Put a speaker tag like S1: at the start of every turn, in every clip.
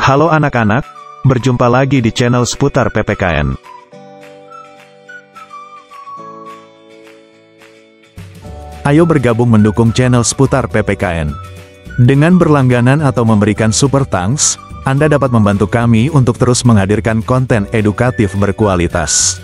S1: Halo anak-anak, berjumpa lagi di channel seputar PPKN. Ayo bergabung mendukung channel seputar PPKN. Dengan berlangganan atau memberikan super thanks, Anda dapat membantu kami untuk terus menghadirkan konten edukatif berkualitas.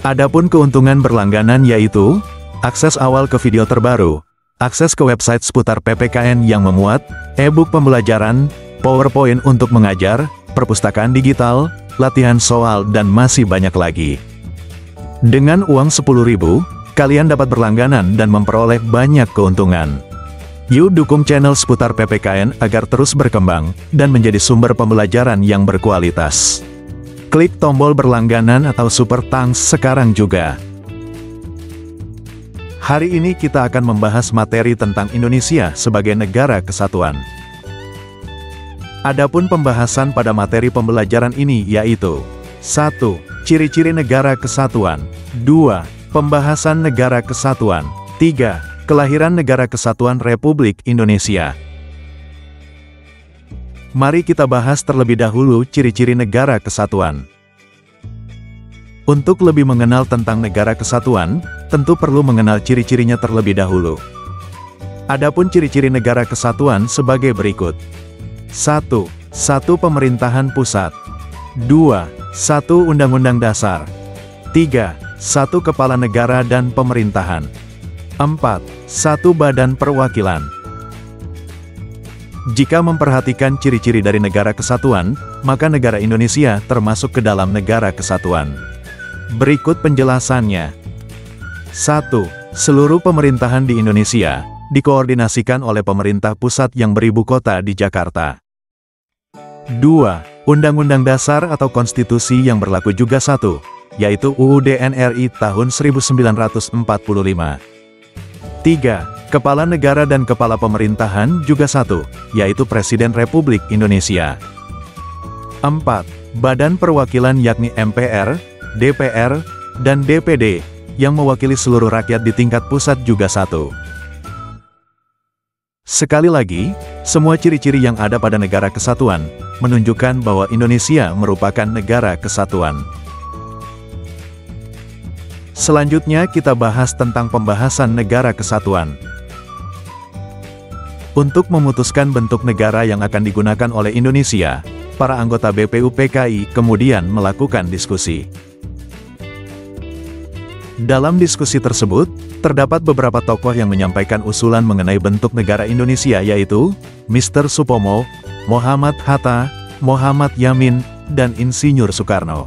S1: Adapun keuntungan berlangganan yaitu, akses awal ke video terbaru, akses ke website seputar PPKN yang memuat e-book pembelajaran, PowerPoint untuk mengajar, perpustakaan digital, latihan soal dan masih banyak lagi. Dengan uang 10.000, kalian dapat berlangganan dan memperoleh banyak keuntungan. Yuk dukung channel seputar PPKN agar terus berkembang dan menjadi sumber pembelajaran yang berkualitas. Klik tombol berlangganan atau super thanks sekarang juga. Hari ini kita akan membahas materi tentang Indonesia sebagai negara kesatuan. Adapun pembahasan pada materi pembelajaran ini yaitu 1. Ciri-ciri negara kesatuan 2. Pembahasan negara kesatuan 3. Kelahiran negara kesatuan Republik Indonesia. Mari kita bahas terlebih dahulu ciri-ciri negara kesatuan. Untuk lebih mengenal tentang negara kesatuan, tentu perlu mengenal ciri-cirinya terlebih dahulu. Adapun ciri-ciri negara kesatuan sebagai berikut. 1. Satu pemerintahan pusat 2. Satu undang-undang dasar 3. Satu kepala negara dan pemerintahan 4. Satu badan perwakilan. Jika memperhatikan ciri-ciri dari negara kesatuan, maka negara Indonesia termasuk ke dalam negara kesatuan. Berikut penjelasannya. 1. Seluruh pemerintahan di Indonesia dikoordinasikan oleh pemerintah pusat yang beribu kota di Jakarta. 2. Undang-undang dasar atau konstitusi yang berlaku juga 1, yaitu UUD NRI tahun 1945. 3. Kepala negara dan kepala pemerintahan juga 1, yaitu Presiden Republik Indonesia. 4. Badan perwakilan yakni MPR, DPR, dan DPD, yang mewakili seluruh rakyat di tingkat pusat juga 1. Sekali lagi, semua ciri-ciri yang ada pada negara kesatuan, menunjukkan bahwa Indonesia merupakan negara kesatuan. Selanjutnya kita bahas tentang pembahasan negara kesatuan. Untuk memutuskan bentuk negara yang akan digunakan oleh Indonesia, para anggota BPUPKI kemudian melakukan diskusi. Dalam diskusi tersebut, terdapat beberapa tokoh yang menyampaikan usulan mengenai bentuk negara Indonesia yaitu, Mr. Supomo, Muhammad Hatta, Muhammad Yamin, dan Insinyur Soekarno.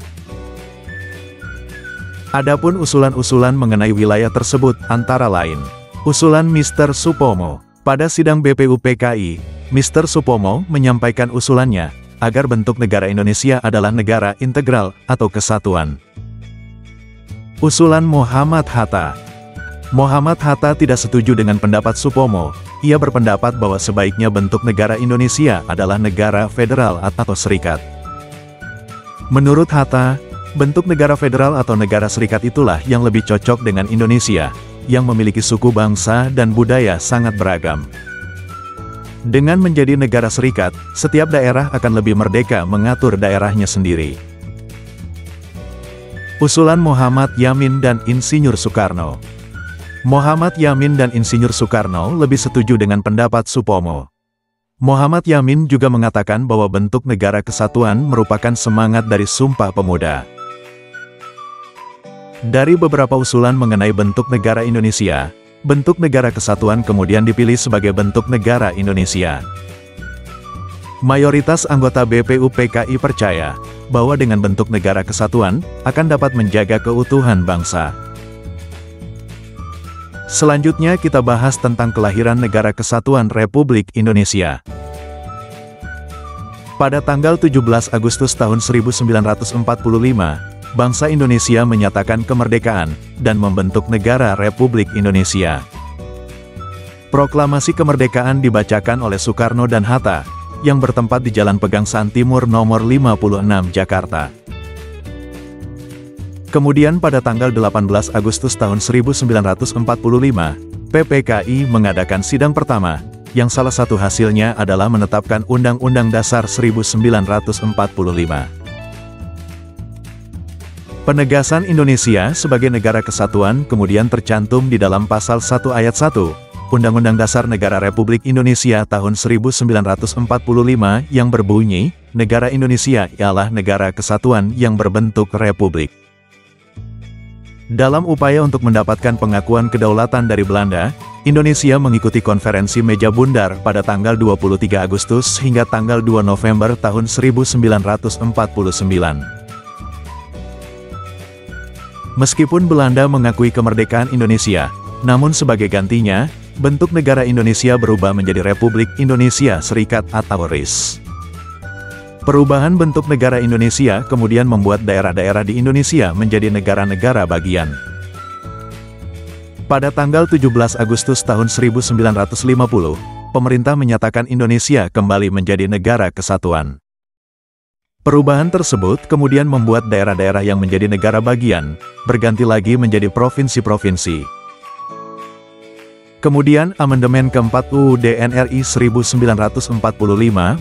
S1: Adapun usulan-usulan mengenai wilayah tersebut antara lain, usulan Mr. Supomo. Pada sidang BPUPKI, Mr. Supomo menyampaikan usulannya, agar bentuk negara Indonesia adalah negara integral atau kesatuan. Usulan Muhammad Hatta. Muhammad Hatta tidak setuju dengan pendapat Supomo. Ia berpendapat bahwa sebaiknya bentuk negara Indonesia adalah negara federal atau serikat. Menurut Hatta, bentuk negara federal atau negara serikat itulah yang lebih cocok dengan Indonesia, yang memiliki suku bangsa dan budaya sangat beragam. Dengan menjadi negara serikat, setiap daerah akan lebih merdeka mengatur daerahnya sendiri. Usulan Muhammad Yamin dan Insinyur Soekarno. Muhammad Yamin dan Insinyur Soekarno lebih setuju dengan pendapat Supomo. Muhammad Yamin juga mengatakan bahwa bentuk negara kesatuan merupakan semangat dari Sumpah Pemuda. Dari beberapa usulan mengenai bentuk negara Indonesia, bentuk negara kesatuan kemudian dipilih sebagai bentuk negara Indonesia. Mayoritas anggota BPUPKI percaya bahwa dengan bentuk negara kesatuan akan dapat menjaga keutuhan bangsa. Selanjutnya kita bahas tentang kelahiran negara kesatuan Republik Indonesia. Pada tanggal 17 Agustus tahun 1945, bangsa Indonesia menyatakan kemerdekaan dan membentuk negara Republik Indonesia. Proklamasi kemerdekaan dibacakan oleh Soekarno dan Hatta, yang bertempat di Jalan Pegangsaan Timur nomor 56 Jakarta. Kemudian pada tanggal 18 Agustus tahun 1945, PPKI mengadakan sidang pertama, yang salah satu hasilnya adalah menetapkan Undang-Undang Dasar 1945. Penegasan Indonesia sebagai negara kesatuan kemudian tercantum di dalam Pasal 1 Ayat 1, Undang-Undang Dasar Negara Republik Indonesia tahun 1945 yang berbunyi, Negara Indonesia ialah negara kesatuan yang berbentuk republik. Dalam upaya untuk mendapatkan pengakuan kedaulatan dari Belanda, Indonesia mengikuti konferensi Meja Bundar pada tanggal 23 Agustus hingga tanggal 2 November tahun 1949. Meskipun Belanda mengakui kemerdekaan Indonesia, namun sebagai gantinya, bentuk negara Indonesia berubah menjadi Republik Indonesia Serikat atau RIS. Perubahan bentuk negara Indonesia kemudian membuat daerah-daerah di Indonesia menjadi negara-negara bagian. Pada tanggal 17 Agustus tahun 1950, pemerintah menyatakan Indonesia kembali menjadi negara kesatuan. Perubahan tersebut kemudian membuat daerah-daerah yang menjadi negara bagian, berganti lagi menjadi provinsi-provinsi. Kemudian amandemen keempat UUD NRI 1945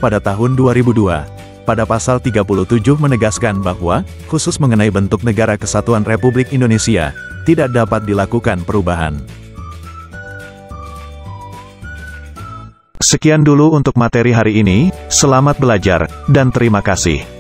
S1: pada tahun 2002, pada pasal 37 menegaskan bahwa, khusus mengenai bentuk negara kesatuan Republik Indonesia, tidak dapat dilakukan perubahan. Sekian dulu untuk materi hari ini, selamat belajar, dan terima kasih.